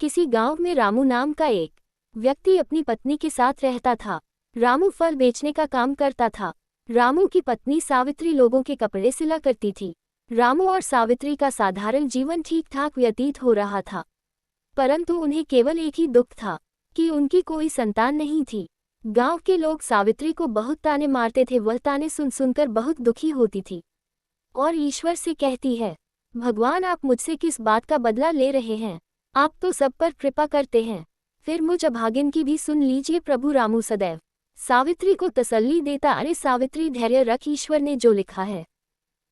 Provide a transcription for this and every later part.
किसी गांव में रामू नाम का एक व्यक्ति अपनी पत्नी के साथ रहता था। रामू फल बेचने का काम करता था। रामू की पत्नी सावित्री लोगों के कपड़े सिला करती थी। रामू और सावित्री का साधारण जीवन ठीक ठाक व्यतीत हो रहा था, परंतु उन्हें केवल एक ही दुख था कि उनकी कोई संतान नहीं थी। गांव के लोग सावित्री को बहुत ताने मारते थे। वह ताने सुन सुनकर बहुत दुखी होती थी और ईश्वर से कहती है, भगवान आप मुझसे किस बात का बदला ले रहे हैं? आप तो सब पर कृपा करते हैं, फिर मुझ अभागिन की भी सुन लीजिए प्रभु। रामू सदैव सावित्री को तसल्ली देता, अरे सावित्री धैर्य रख, ईश्वर ने जो लिखा है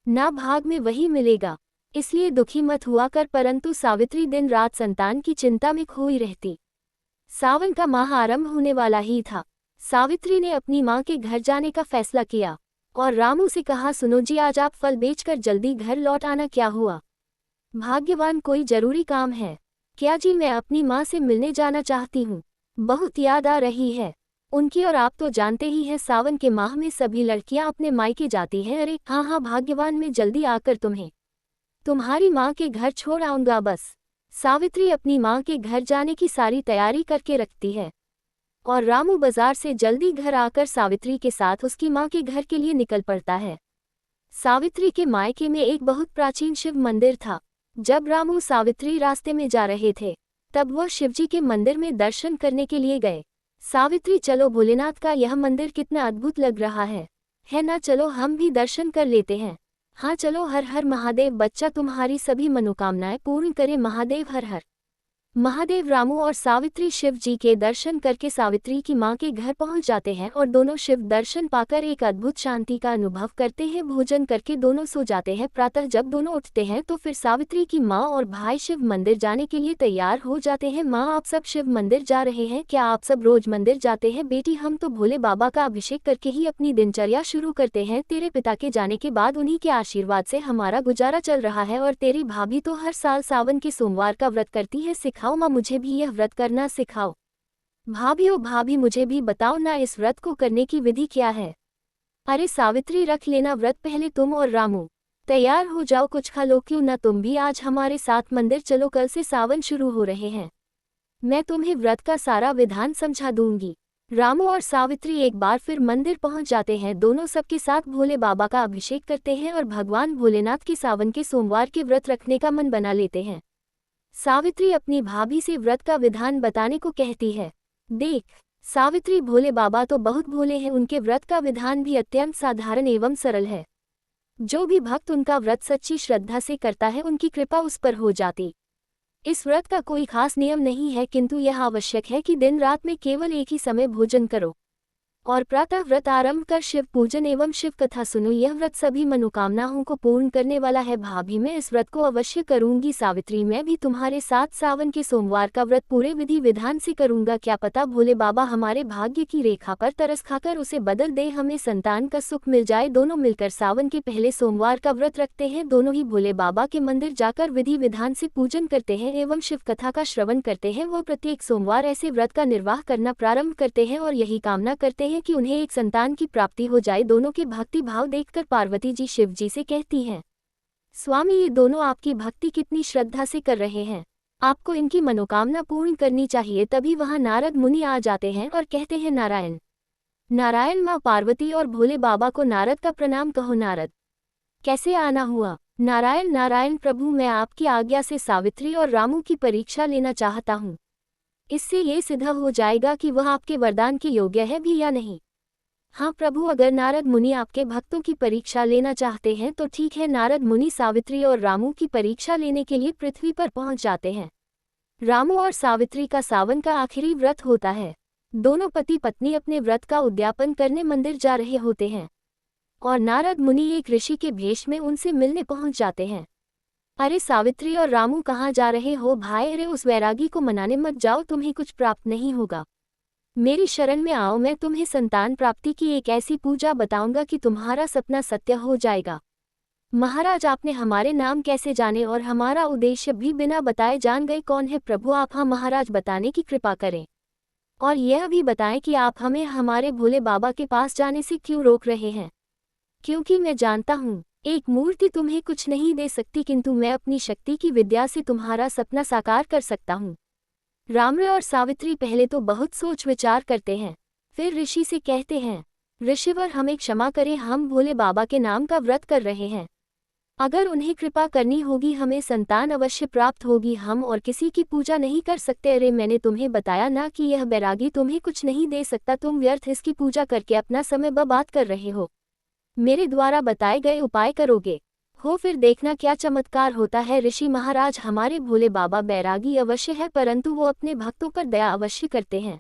ना भाग में वही मिलेगा, इसलिए दुखी मत हुआ कर। परंतु सावित्री दिन रात संतान की चिंता में खोई रहती। सावन का माह आरंभ होने वाला ही था। सावित्री ने अपनी माँ के घर जाने का फैसला किया और रामू से कहा, सुनो जी, आज आप फल बेचकर जल्दी घर लौट आना। क्या हुआ? भाग्यवान, कोई जरूरी काम है क्या? जी, मैं अपनी माँ से मिलने जाना चाहती हूँ, बहुत याद आ रही है उनकी। और आप तो जानते ही हैं सावन के माह में सभी लड़कियाँ अपने मायके जाती हैं। अरे हाँ हाँ भाग्यवान, मैं जल्दी आकर तुम्हें तुम्हारी माँ के घर छोड़ आऊँगा। बस सावित्री अपनी माँ के घर जाने की सारी तैयारी करके रखती है और रामू बाजार से जल्दी घर आकर सावित्री के साथ उसकी माँ के घर के लिए निकल पड़ता है। सावित्री के मायके में एक बहुत प्राचीन शिव मंदिर था। जब रामू सावित्री रास्ते में जा रहे थे तब वह शिवजी के मंदिर में दर्शन करने के लिए गए। सावित्री, चलो, भोलेनाथ का यह मंदिर कितना अद्भुत लग रहा है ना? चलो हम भी दर्शन कर लेते हैं। हाँ चलो, हर हर महादेव, बच्चा तुम्हारी सभी मनोकामनाएं पूर्ण करे महादेव, हर हर महादेव। रामू और सावित्री शिव जी के दर्शन करके सावित्री की माँ के घर पहुँच जाते हैं और दोनों शिव दर्शन पाकर एक अद्भुत शांति का अनुभव करते हैं। भोजन करके दोनों सो जाते हैं। प्रातः जब दोनों उठते हैं तो फिर सावित्री की माँ और भाई शिव मंदिर जाने के लिए तैयार हो जाते हैं। माँ, आप सब शिव मंदिर जा रहे हैं क्या? आप सब रोज मंदिर जाते हैं? बेटी, हम तो भोले बाबा का अभिषेक करके ही अपनी दिनचर्या शुरू करते हैं। तेरे पिता के जाने के बाद उन्हीं के आशीर्वाद से हमारा गुजारा चल रहा है। और तेरी भाभी तो हर साल सावन के सोमवार का व्रत करती है। सिखाओ माँ, मुझे भी यह व्रत करना सिखाओ। भाभी, ओ भाभी, मुझे भी बताओ ना, इस व्रत को करने की विधि क्या है? अरे सावित्री, रख लेना व्रत, पहले तुम और रामू तैयार हो जाओ, कुछ खा लो। क्यों ना तुम भी आज हमारे साथ मंदिर चलो, कल से सावन शुरू हो रहे हैं, मैं तुम्हें व्रत का सारा विधान समझा दूंगी। रामू और सावित्री एक बार फिर मंदिर पहुंच जाते हैं। दोनों सबके साथ भोले बाबा का अभिषेक करते हैं और भगवान भोलेनाथ के सावन के सोमवार के व्रत रखने का मन बना लेते हैं। सावित्री अपनी भाभी से व्रत का विधान बताने को कहती है। देख सावित्री, भोले बाबा तो बहुत भोले हैं, उनके व्रत का विधान भी अत्यंत साधारण एवं सरल है। जो भी भक्त उनका व्रत सच्ची श्रद्धा से करता है, उनकी कृपा उस पर हो जाती। इस व्रत का कोई खास नियम नहीं है, किंतु यह आवश्यक है कि दिन रात में केवल एक ही समय भोजन करो और प्रातः व्रत आरंभ कर शिव पूजन एवं शिव कथा सुनो। यह व्रत सभी मनोकामनाओं को पूर्ण करने वाला है। भाभी, मैं इस व्रत को अवश्य करूंगी। सावित्री, मैं भी तुम्हारे साथ सावन के सोमवार का व्रत पूरे विधि विधान से करूंगा। क्या पता भोले बाबा हमारे भाग्य की रेखा पर तरस खाकर उसे बदल दे, हमें संतान का सुख मिल जाए। दोनों मिलकर सावन के पहले सोमवार का व्रत रखते हैं। दोनों ही भोले बाबा के मंदिर जाकर विधि विधान से पूजन करते हैं एवं शिव कथा का श्रवण करते हैं। वो प्रत्येक सोमवार ऐसे व्रत का निर्वाह करना प्रारंभ करते हैं और यही कामना करते हैं कि उन्हें एक संतान की प्राप्ति हो जाए। दोनों के भक्ति भाव देखकर पार्वती जी शिव जी से कहती हैं, स्वामी, ये दोनों आपकी भक्ति कितनी श्रद्धा से कर रहे हैं, आपको इनकी मनोकामना पूर्ण करनी चाहिए। तभी वहां नारद मुनि आ जाते हैं और कहते हैं, नारायण नारायण। माँ पार्वती और भोले बाबा को नारद का प्रणाम कहो। नारद, कैसे आना हुआ? नारायण नारायण प्रभु, मैं आपकी आज्ञा से सावित्री और रामू की परीक्षा लेना चाहता हूँ। इससे ये सिद्ध हो जाएगा कि वह आपके वरदान के योग्य है भी या नहीं। हाँ प्रभु, अगर नारद मुनि आपके भक्तों की परीक्षा लेना चाहते हैं तो ठीक है। नारद मुनि सावित्री और रामू की परीक्षा लेने के लिए पृथ्वी पर पहुंच जाते हैं। रामू और सावित्री का सावन का आखिरी व्रत होता है। दोनों पति पत्नी अपने व्रत का उद्यापन करने मंदिर जा रहे होते हैं और नारद मुनि एक ऋषि के भेष में उनसे मिलने पहुंच जाते हैं। अरे सावित्री और रामू, कहाँ जा रहे हो भाई? अरे उस वैरागी को मनाने मत जाओ, तुम्हें कुछ प्राप्त नहीं होगा। मेरी शरण में आओ, मैं तुम्हें संतान प्राप्ति की एक ऐसी पूजा बताऊंगा कि तुम्हारा सपना सत्य हो जाएगा। महाराज, आपने हमारे नाम कैसे जाने और हमारा उद्देश्य भी बिना बताए जान गए? कौन है प्रभु आप? हाँ महाराज, बताने की कृपा करें और यह भी बताएं कि आप हमें हमारे भोले बाबा के पास जाने से क्यों रोक रहे हैं। क्योंकि मैं जानता हूँ एक मूर्ति तुम्हें कुछ नहीं दे सकती, किंतु मैं अपनी शक्ति की विद्या से तुम्हारा सपना साकार कर सकता हूँ। राम और सावित्री पहले तो बहुत सोच विचार करते हैं, फिर ऋषि से कहते हैं, ऋषिवर हमें क्षमा करें, हम भोले बाबा के नाम का व्रत कर रहे हैं। अगर उन्हें कृपा करनी होगी हमें संतान अवश्य प्राप्त होगी, हम और किसी की पूजा नहीं कर सकते। अरे मैंने तुम्हें बताया ना कि यह बैरागी तुम्हें कुछ नहीं दे सकता, तुम व्यर्थ इसकी पूजा करके अपना समय बर्बाद कर रहे हो। मेरे द्वारा बताए गए उपाय करोगे हो, फिर देखना क्या चमत्कार होता है। ऋषि महाराज, हमारे भोले बाबा बैरागी अवश्य है, परंतु वो अपने भक्तों पर दया अवश्य करते हैं।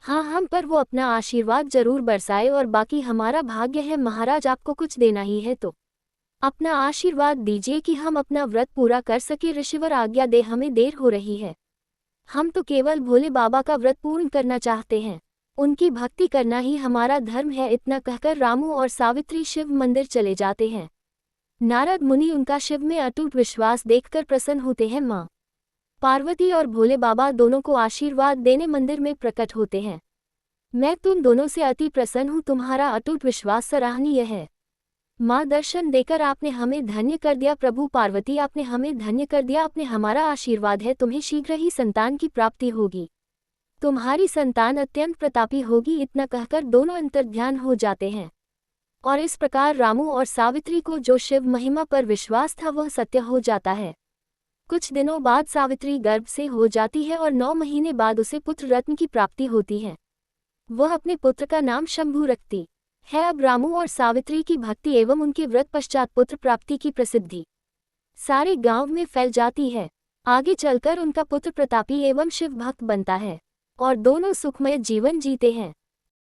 हाँ, हम पर वो अपना आशीर्वाद जरूर बरसाए और बाकी हमारा भाग्य है। महाराज, आपको कुछ देना ही है तो अपना आशीर्वाद दीजिए कि हम अपना व्रत पूरा कर सके। ऋषिवर आज्ञा दे, हमें देर हो रही है। हम तो केवल भोले बाबा का व्रत पूर्ण करना चाहते हैं, उनकी भक्ति करना ही हमारा धर्म है। इतना कहकर रामू और सावित्री शिव मंदिर चले जाते हैं। नारद मुनि उनका शिव में अटूट विश्वास देखकर प्रसन्न होते हैं। माँ पार्वती और भोले बाबा दोनों को आशीर्वाद देने मंदिर में प्रकट होते हैं। मैं तुम दोनों से अति प्रसन्न हूँ, तुम्हारा अटूट विश्वास सराहनीय है। माँ, दर्शन देकर आपने हमें धन्य कर दिया। प्रभु पार्वती, आपने हमें धन्य कर दिया, आपने हमारा आशीर्वाद है, तुम्हें शीघ्र ही संतान की प्राप्ति होगी, तुम्हारी संतान अत्यंत प्रतापी होगी। इतना कहकर दोनों अंतर्ध्यान हो जाते हैं और इस प्रकार रामू और सावित्री को जो शिव महिमा पर विश्वास था वह सत्य हो जाता है। कुछ दिनों बाद सावित्री गर्भ से हो जाती है और 9 महीने बाद उसे पुत्र रत्न की प्राप्ति होती है। वह अपने पुत्र का नाम शंभू रखती है। अब रामू और सावित्री की भक्ति एवं उनके व्रत पश्चात पुत्र प्राप्ति की प्रसिद्धि सारे गांव में फैल जाती है। आगे चलकर उनका पुत्र प्रतापी एवं शिव भक्त बनता है और दोनों सुखमय जीवन जीते हैं।